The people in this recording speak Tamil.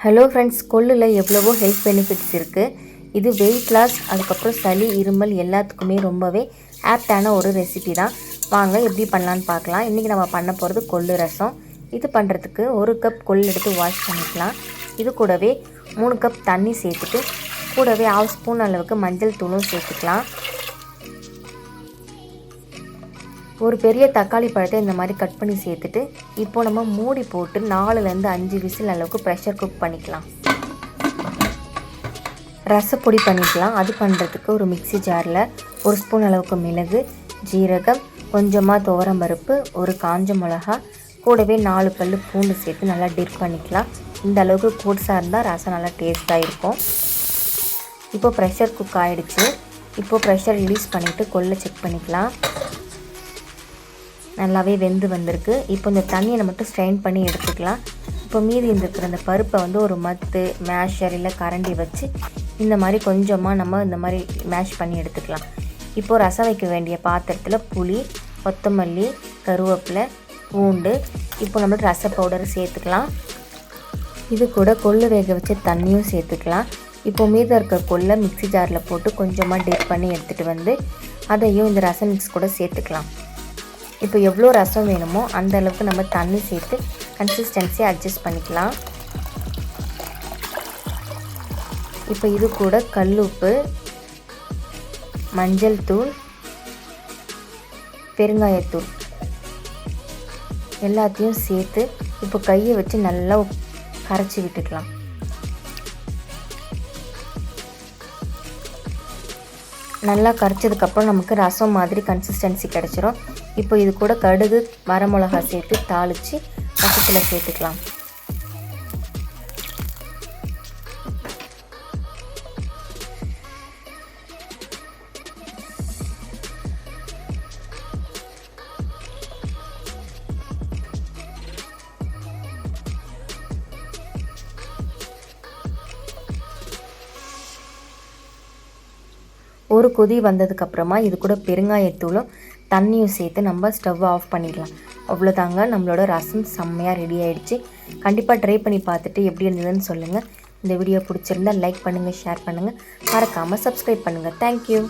ஹலோ ஃப்ரெண்ட்ஸ், கொல்லில் எவ்வளவோ ஹெல்த் பெனிஃபிட்ஸ் இருக்குது. இது வெயிட் லாஸ், அதுக்கப்புறம் சளி, இருமல் எல்லாத்துக்குமே ரொம்பவே ஆப்டான ஒரு ரெசிபி தான். வாங்க எப்படி பண்ணலான்னு பார்க்கலாம். இன்றைக்கி நம்ம பண்ண போகிறது கொள்ளு ரசம். இது பண்ணுறதுக்கு 1 கப் கொள்ளு எடுத்து வாஷ் பண்ணிக்கலாம். இது கூடவே 3 கப் தண்ணி சேர்த்துட்டு கூடவே 1/2 ஸ்பூன் அளவுக்கு மஞ்சள் தூளும் சேர்த்துக்கலாம். ஒரு பெரிய தக்காளி பழத்தை இந்த மாதிரி கட் பண்ணி சேர்த்துட்டு இப்போ நம்ம மூடி போட்டு 4லேருந்து 5 விசில் அளவுக்கு ப்ரெஷர் குக் பண்ணிக்கலாம். ரசப்பொடி பண்ணிக்கலாம். அது பண்ணுறதுக்கு ஒரு மிக்ஸி ஜாரில் 1 ஸ்பூன் அளவுக்கு மிளகு, ஜீரகம், கொஞ்சமாக துவரம்பருப்பு, ஒரு காஞ்ச மிளகா, கூடவே 4 பல் பூண்டு சேர்த்து நல்லா டிப் பண்ணிக்கலாம். இந்த அளவுக்கு கூடுசாக இருந்தால் ரசம் நல்லா டேஸ்ட்டாக இருக்கும். இப்போது ப்ரெஷர் குக் ஆகிடுச்சு. இப்போது ப்ரெஷர் ரிலீஸ் பண்ணிவிட்டு கொள்ளை செக் பண்ணிக்கலாம். நல்லாவே வெந்து வந்திருக்கு. இப்போ இந்த தண்ணியை மட்டும் ஸ்ட்ரெயின் பண்ணி எடுத்துக்கலாம். இப்போ மீதி இருக்கிற அந்த பருப்பை ஒரு மத்து, மேஷர் இல்லை கரண்டி வச்சு இந்த மாதிரி கொஞ்சமாக நம்ம இந்த மாதிரி மேஷ் பண்ணி எடுத்துக்கலாம். இப்போது ரசம் வைக்க வேண்டிய பாத்திரத்தில் புளி, கொத்தமல்லி, கருவேப்பிலை, பூண்டு, இப்போ நம்ம ரச பவுடர் சேர்த்துக்கலாம். இது கூட கொள்ளு வேக வச்சு தண்ணியும் சேர்த்துக்கலாம். இப்போ மீதி இருக்க கொள்ளை மிக்ஸி ஜாரில் போட்டு கொஞ்சமாக டிப் பண்ணி எடுத்துகிட்டு வந்து அதையும் இந்த ரசம் மிக்ஸ் கூட சேர்த்துக்கலாம். இப்போ எவ்வளோ ரசம் வேணுமோ அந்த அளவுக்கு நம்ம தண்ணி சேர்த்து கன்சிஸ்டன்சியை அட்ஜஸ்ட் பண்ணிக்கலாம். இப்போ இது கூட கல்லுப்பு, மஞ்சள் தூள், பெருங்காயத்தூள் எல்லாத்தையும் சேர்த்து இப்போ கையை வச்சு நல்லா கரைச்சி விட்டுக்கலாம். நல்லா கரைச்சதுக்கப்புறம் நமக்கு ரசம் மாதிரி கன்சிஸ்டன்சி கிடச்சிரும். இப்போ இது கூட கடுகு, வரமிளகா சேர்த்து தாளித்து ரசத்தில் சேர்த்துக்கலாம். ஒரு கொதி வந்ததுக்கப்புறமா இது கூட பெருங்காயத்தூளும் தண்ணியும் சேர்த்து நம்ம ஸ்டவ் ஆஃப் பண்ணிடலாம். அவ்வளோதாங்க, நம்மளோட ரசம் செம்மையாக ரெடி ஆகிடுச்சு. கண்டிப்பாக ட்ரை பண்ணி பார்த்துட்டு எப்படி இருந்ததுன்னு சொல்லுங்கள். இந்த வீடியோ பிடிச்சிருந்தால் லைக் பண்ணுங்கள், ஷேர் பண்ணுங்கள், மறக்காமல் சப்ஸ்கிரைப் பண்ணுங்கள். தேங்க்யூ.